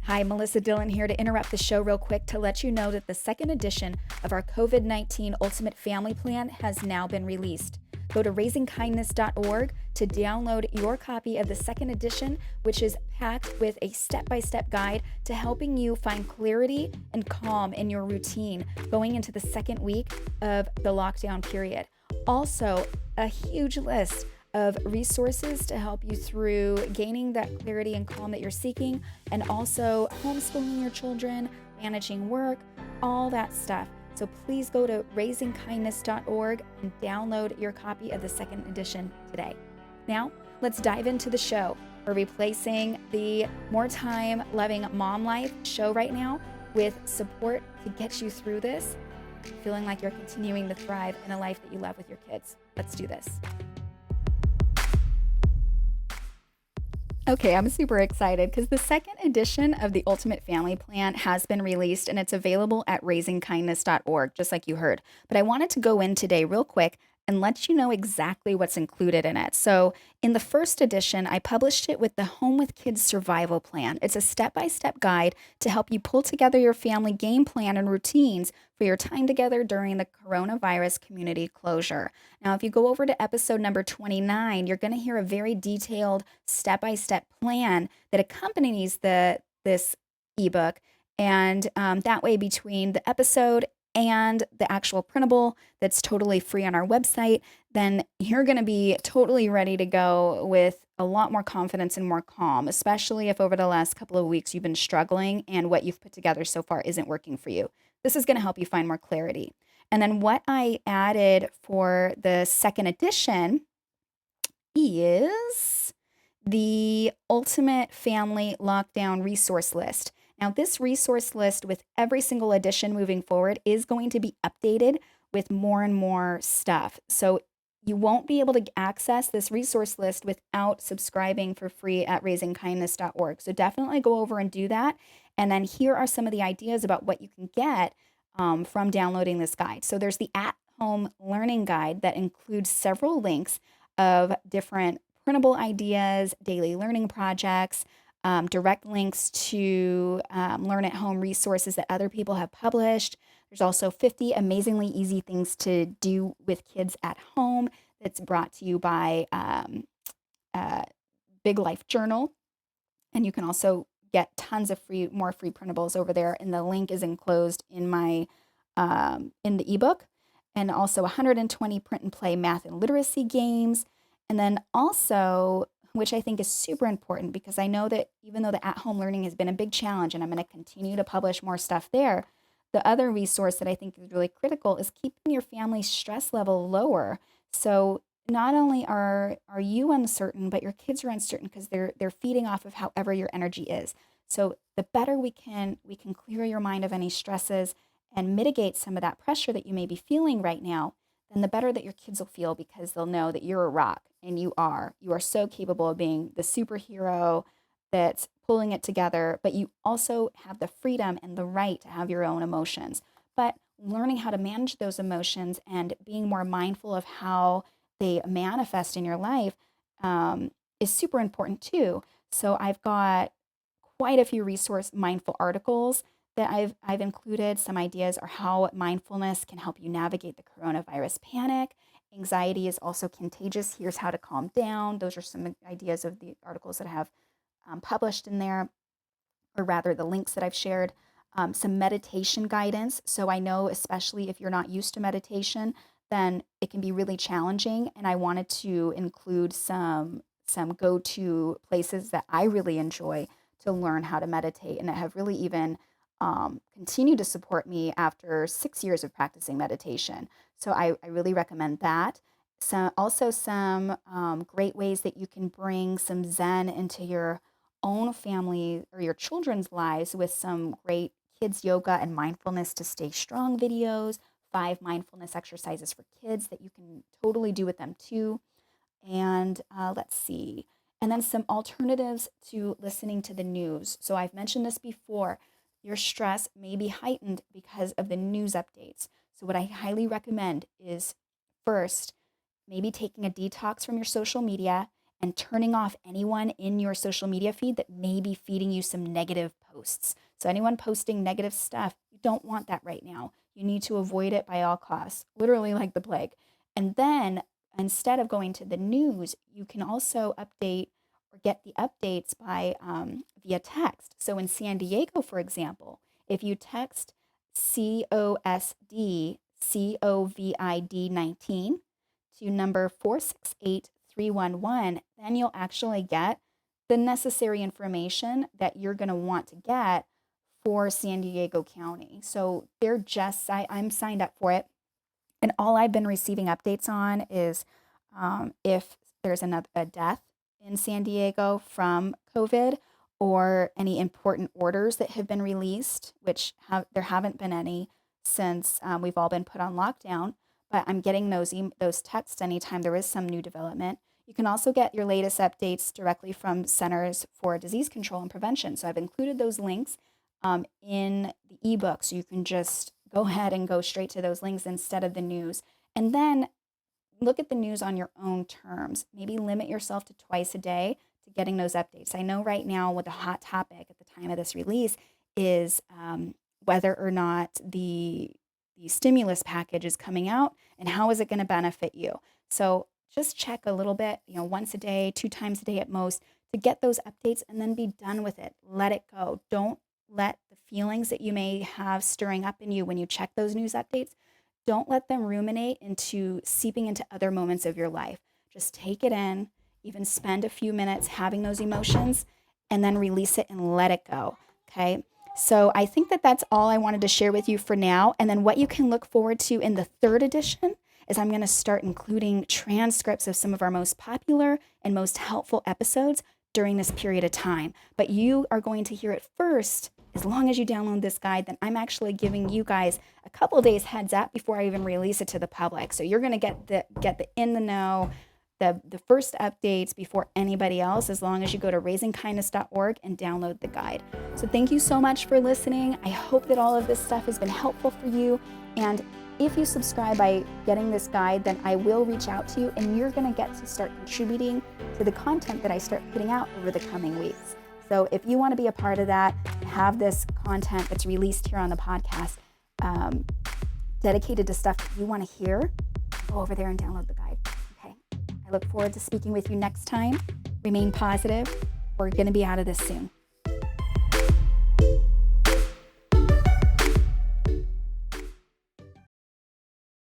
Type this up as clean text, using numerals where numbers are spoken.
Hi, Melissa Dillon here to interrupt the show real quick to let you know that the second edition of our COVID-19 Ultimate Family Plan has now been released. Go to raisingkindness.org to download your copy of the second edition, which is packed with a step-by-step guide to helping you find clarity and calm in your routine going into the second week of the lockdown period. Also, a huge list of resources to help you through gaining that clarity and calm that you're seeking, and also homeschooling your children, managing work, all that stuff. So please go to raisingkindness.org and download your copy of the second edition today. Now, let's dive into the show. We're replacing the More Time Loving Mom Life show right now with support to get you through this, feeling like you're continuing to thrive in a life that you love with your kids. Let's do this. Okay, I'm super excited because the second edition of the Ultimate Family Plan has been released and it's available at raisingkindness.org, just like you heard. But I wanted to go in today real quick and let you know exactly what's included in it. So, in the first edition, I published it with the Home with Kids Survival Plan. It's a step-by-step guide to help you pull together your family game plan and routines for your time together during the coronavirus community closure. Now, if you go over to episode number 29, you're going to hear a very detailed step-by-step plan that accompanies this ebook. And that way, between the episode and the actual printable that's totally free on our website, then you're going to be totally ready to go with a lot more confidence and more calm, especially if over the last couple of weeks you've been struggling and what you've put together so far isn't working for you. This is going to help you find more clarity. And then what I added for the second edition is the Ultimate Family Lockdown Resource List. Now, this resource list with every single edition moving forward is going to be updated with more and more stuff. So you won't be able to access this resource list without subscribing for free at raisingkindness.org. So definitely go over and do that. And then here are some of the ideas about what you can get from downloading this guide. So there's the at-home learning guide that includes several links of different printable ideas, daily learning projects, direct links to learn at home resources that other people have published. There's also 50 amazingly easy things to do with kids at home that's brought to you by Big Life Journal. And you can also get tons of more free printables over there. And the link is enclosed in my in the ebook. And also 120 print and play math and literacy games. And then also, which I think is super important because I know that even though the at-home learning has been a big challenge and I'm going to continue to publish more stuff there, the other resource that I think is really critical is keeping your family's stress level lower. So not only are you uncertain, but your kids are uncertain because they're feeding off of however your energy is. So the better we can clear your mind of any stresses and mitigate some of that pressure that you may be feeling right now, then the better that your kids will feel because they'll know that you're a rock and you are so capable of being the superhero that's pulling it together, but you also have the freedom and the right to have your own emotions. But learning how to manage those emotions and being more mindful of how they manifest in your life is super important too. So I've got quite a few resource mindful articles that I've included. Some ideas are how mindfulness can help you navigate the coronavirus panic. Anxiety is also contagious. Here's how to calm down. Those are some ideas of the articles that I have published in there, or rather the links that I've shared. Some meditation guidance. So I know, especially if you're not used to meditation, then it can be really challenging. And I wanted to include some go-to places that I really enjoy to learn how to meditate and that have really even continue to support me after 6 years of practicing meditation. So I really recommend that. So also some great ways that you can bring some Zen into your own family or your children's lives with some great kids yoga and mindfulness to stay strong videos, 5 mindfulness exercises for kids that you can totally do with them too. And let's see. And then some alternatives to listening to the news. So I've mentioned this before. Your stress may be heightened because of the news updates. So what I highly recommend is first, maybe taking a detox from your social media and turning off anyone in your social media feed that may be feeding you some negative posts. So anyone posting negative stuff, you don't want that right now. You need to avoid it by all costs, literally like the plague. And then instead of going to the news, you can also update or get the updates by via text. So in San Diego, for example, if you text COSD COVID 19 to number 468311, then you'll actually get the necessary information that you're going to want to get for San Diego County. So I'm signed up for it. And all I've been receiving updates on is if there's a death in San Diego from COVID or any important orders that have been released, which there haven't been any since we've all been put on lockdown. But I'm getting those texts anytime there is some new development. You can also get your latest updates directly from Centers for Disease Control and Prevention. So I've included those links in the ebook, so you can just go ahead and go straight to those links instead of the news. And then look at the news on your own terms. Maybe limit yourself to twice a day to getting those updates. I know right now what the hot topic at the time of this release is whether or not the stimulus package is coming out and how is it going to benefit you. So just check a little bit, once a day, 2 times a day at most, to get those updates and then be done with it. Let it go. Don't let the feelings that you may have stirring up in you when you check those news updates, don't let them ruminate into seeping into other moments of your life. Just take it in, even spend a few minutes having those emotions, and then release it and let it go. Okay. So I think that that's all I wanted to share with you for now. And then what you can look forward to in the 3rd edition is I'm going to start including transcripts of some of our most popular and most helpful episodes during this period of time. But you are going to hear it first. As long as you download this guide, then I'm actually giving you guys a couple days heads up before I even release it to the public. So you're going to get the in the know, the first updates before anybody else, as long as you go to raisingkindness.org and download the guide. So thank you so much for listening. I hope that all of this stuff has been helpful for you. And if you subscribe by getting this guide, then I will reach out to you and you're going to get to start contributing to the content that I start putting out over the coming weeks. So if you want to be a part of that, have this content that's released here on the podcast dedicated to stuff that you want to hear, go over there and download the guide. Okay. I look forward to speaking with you next time. Remain positive. We're going to be out of this soon.